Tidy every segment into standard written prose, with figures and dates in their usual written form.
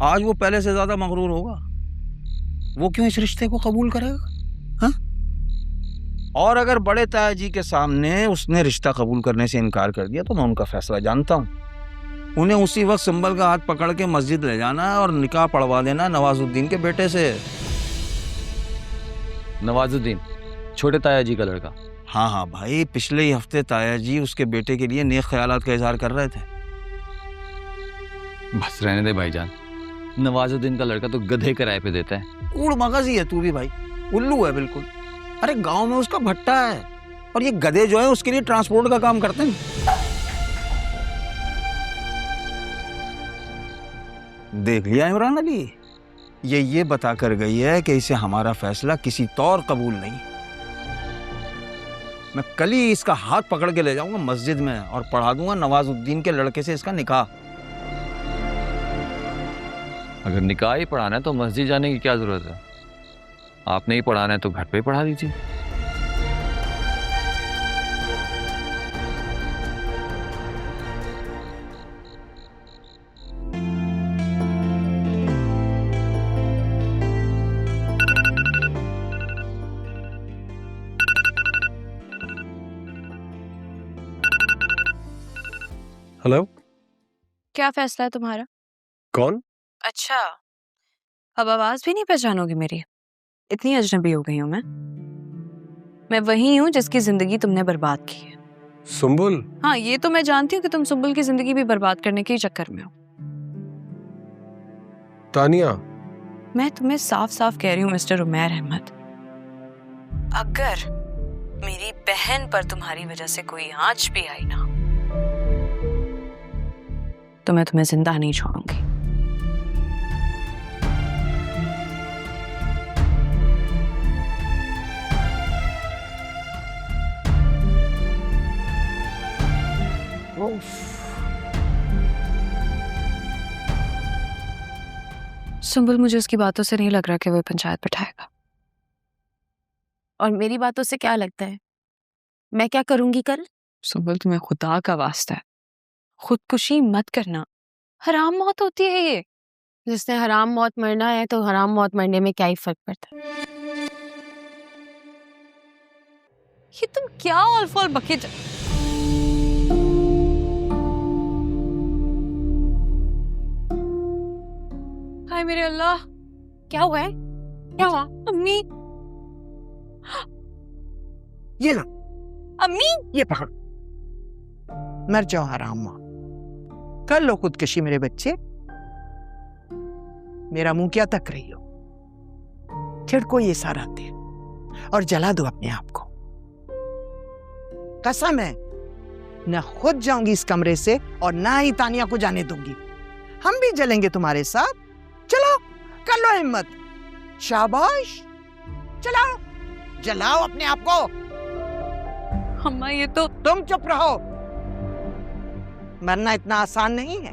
आज वो पहले से ज्यादा मगरूर होगा। वो क्यों इस रिश्ते को कबूल करेगा? हाँ? और अगर बड़े ताया जी के सामने उसने रिश्ता कबूल करने से इनकार कर दिया तो मैं उनका फैसला जानता हूँ। उन्हें उसी वक्त संभल का हाथ पकड़ के मस्जिद ले जाना और निकाह पढ़वा देना नवाजुद्दीन के बेटे से। नवाजुद्दीन छोटे ताया जी का लड़का? हाँ हाँ भाई, पिछले ही हफ्ते ताया जी उसके बेटे के लिए नेक ख्यालात का इजहार कर रहे थे। बस रहने दे भाईजान, नवाजुद्दीन का लड़का तो गधे किराए पे देता है। कूड़ मगज ही है तू भी भाई, उल्लू है बिल्कुल। अरे गांव में उसका भट्टा है और ये गधे जो है उसके लिए ट्रांसपोर्ट का काम करते हैं। देख लिया इमरान अली, ये बता कर गई है कि इसे हमारा फैसला किसी तौर कबूल नहीं। मैं कल ही इसका हाथ पकड़ के ले जाऊंगा मस्जिद में और पढ़ा दूंगा नवाजुद्दीन के लड़के से इसका निकाह। अगर निकाह ही पढ़ाना है तो मस्जिद जाने की क्या जरूरत है? आपने ही पढ़ाना है तो घर पे ही पढ़ा दीजिए। हेलो, क्या फैसला है तुम्हारा? कौन? अच्छा, अब आवाज भी नहीं पहचानोगी मेरी? इतनी अजनबी हो गई हूँ मैं वही हूँ जिसकी जिंदगी तुमने बर्बाद की है। सुंबुल? हाँ, ये तो मैं जानती हूँ कि तुम सुंबुल की जिंदगी भी बर्बाद करने के ही चक्कर में हो। तानिया, मैं तुम्हें साफ साफ कह रही हूँ मिस्टर उमैर अहमद, अगर मेरी बहन पर तुम्हारी वजह से कोई आंच भी आई ना तो मैं तुम्हें जिंदा नहीं छोड़ूंगी। सुंबुल, मुझे उसकी बातों से नहीं लग रहा कि वो पंचायत बिठाएगा। और मेरी बातों से क्या लगता है मैं क्या करूंगी कल? सुंबुल, तुम्हें खुदा का वास्ता है, खुदकुशी मत करना, हराम मौत होती है ये। जिसने हराम मौत मरना है तो हराम मौत मरने में क्या ही फर्क पड़ता है? ये तुम क्या ऑल बके हाय मेरे अल्लाह, क्या हुआ है? क्या हुआ? अम्मी, ये लो, अम्मी, ये पकड़ो, मर जाओ हराम माँ। कर लो खुदकशी मेरे बच्चे। मेरा मुंह क्या तक रही हो? छिड़को ये सारा तेल और जला दो अपने आप को। कसम है, न खुद जाऊंगी इस कमरे से और ना ही तानिया को जाने दूंगी। हम भी जलेंगे तुम्हारे साथ। चलो, कर लो हिम्मत। शाबाश, चलाओ, जलाओ अपने आप को। अम्मा ये तो। तुम चुप रहो, मरना इतना आसान नहीं है।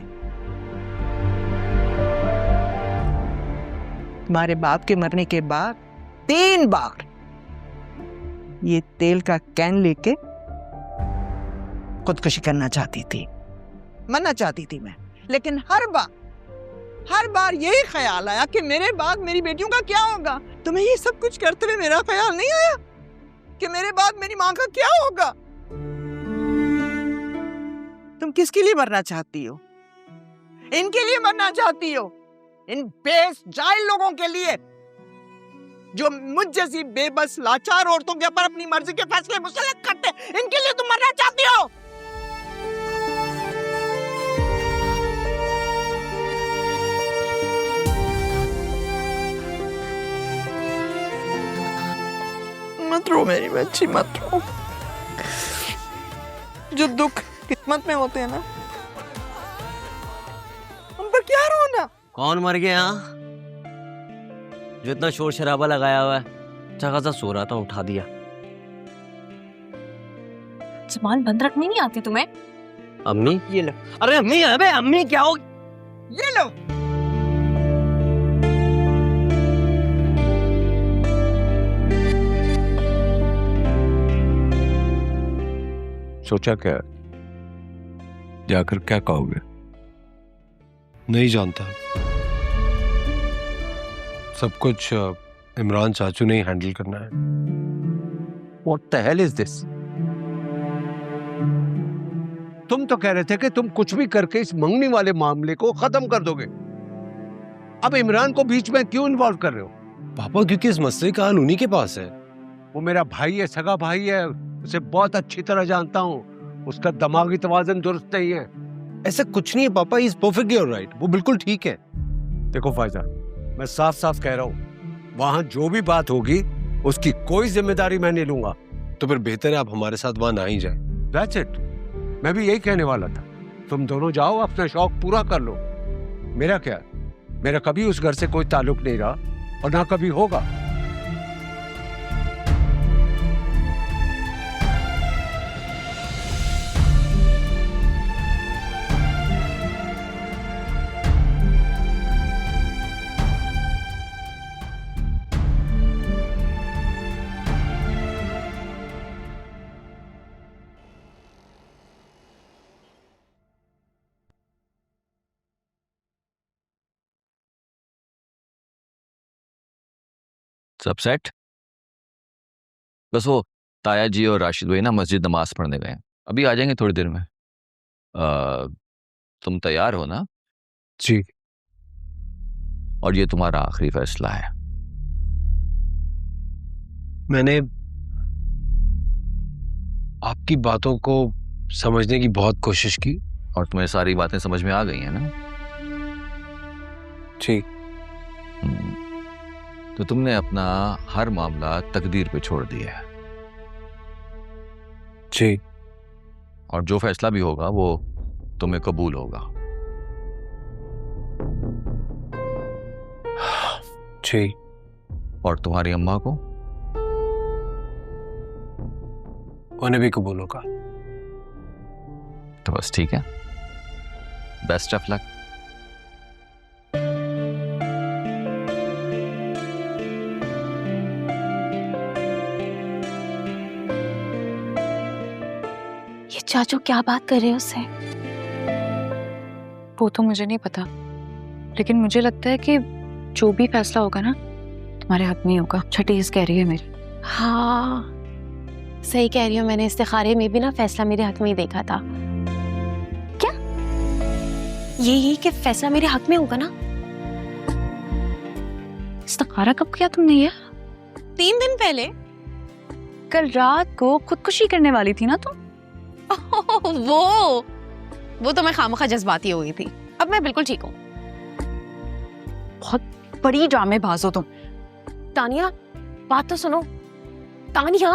तुम्हारे बाप के मरने के बाद 3 बार ये तेल का कैन लेके खुदकुशी करना चाहती थी, मरना चाहती थी मैं, लेकिन हर बार यही ख्याल आया कि मेरे बाद मेरी बेटियों का क्या होगा। तुम्हें ये सब कुछ करते हुए मेरा ख्याल नहीं आया कि मेरे बाद मेरी माँ का क्या होगा? तुम किसके लिए मरना चाहती हो? इनके लिए मरना चाहती हो, इन बेजाहिल लोगों के लिए जो मुझ जैसी बेबस लाचार औरतों के ऊपर अपनी मर्जी के फैसले मुसल्लत करते हैं। इनके लिए तुम मरना चाहती हो? मत रो मेरी बच्ची, मत रो। जो दुख किस्मत में होते हैं ना, उन पर क्या रोना? कौन मर गया यहाँ? जो इतना शोर शराबा लगाया हुआ है, अच्छा खासा सो रहा था, उठा दिया। जुबान बंद रखनी नहीं आती तुम्हें? अम्मी, ये लो, अरे अम्मी, अबे अम्मी क्या हो? ये लो। सोचा क्या? जाकर क्या कहोगे? नहीं जानता। सब कुछ इमरान चाचू ने ही हैंडल करना है। What the hell is this? तुम तो कह रहे थे कि तुम कुछ भी करके इस मंगनी वाले मामले को खत्म कर दोगे। अब इमरान को बीच में क्यों इन्वॉल्व कर रहे हो? पापा क्योंकि इस मसले का हल उन्हीं के पास है। वो मेरा भाई है, सगा भाई है, उसे बहुत अच्छी तरह जानता हूँ। उसका दिमागी तवाज़ुन दुरुस्त नहीं है। ऐसा कुछ नहीं है पापा, ही इज परफेक्टली ऑलराइट, वो बिल्कुल ठीक है। देखो फायजा, मैं साफ साफ कह रहा हूँ, वहां जो भी बात होगी उसकी कोई जिम्मेदारी मैं नहीं लूंगा। तो फिर बेहतर है आप हमारे साथ वहां ना ही जाए। That's it. मैं भी यही कहने वाला था। तुम दोनों जाओ, अपना शौक पूरा कर लो। मेरा क्या, मेरा कभी उस घर से कोई ताल्लुक नहीं रहा और ना कभी होगा। सब सेट? बस वो ताया जी और राशिद भाई ना मस्जिद नमाज पढ़ने गए हैं, अभी आ जाएंगे थोड़ी देर में। तुम तैयार हो ना? जी। और ये तुम्हारा आखिरी फैसला है। मैंने आपकी बातों को समझने की बहुत कोशिश की। और तुम्हें सारी बातें समझ में आ गई हैं ना? जी। तो तुमने अपना हर मामला तकदीर पे छोड़ दिया है। जी। और जो फैसला भी होगा वो तुम्हें कबूल होगा। जी। और तुम्हारी अम्मा को? उन्हें भी कबूल होगा। तो बस ठीक है, बेस्ट ऑफ लक। ये चाचू क्या बात कर रहे हैं उससे? वो तो मुझे नहीं पता, लेकिन मुझे लगता है कि जो भी फैसला होगा ना तुम्हारे हक में ही होगा। छठीस कह रही है मेरी। हाँ सही कह रही हूँ, मैंने इस्तिखारे में भी ना फैसला मेरे हक में ही देखा था। क्या यही कि फैसला मेरे हक में होगा ना? इस्तिखारा कब किया तुमने? ये 3 दिन पहले। कल रात को खुदकुशी करने वाली थी ना तुम? वो तो मैं खामखा जज्बाती हो गई थी। अब मैं बिल्कुल ठीक हूँ। बहुत बड़ी ड्रामेबाज हो तुम। तानिया बात तो सुनो। तानिया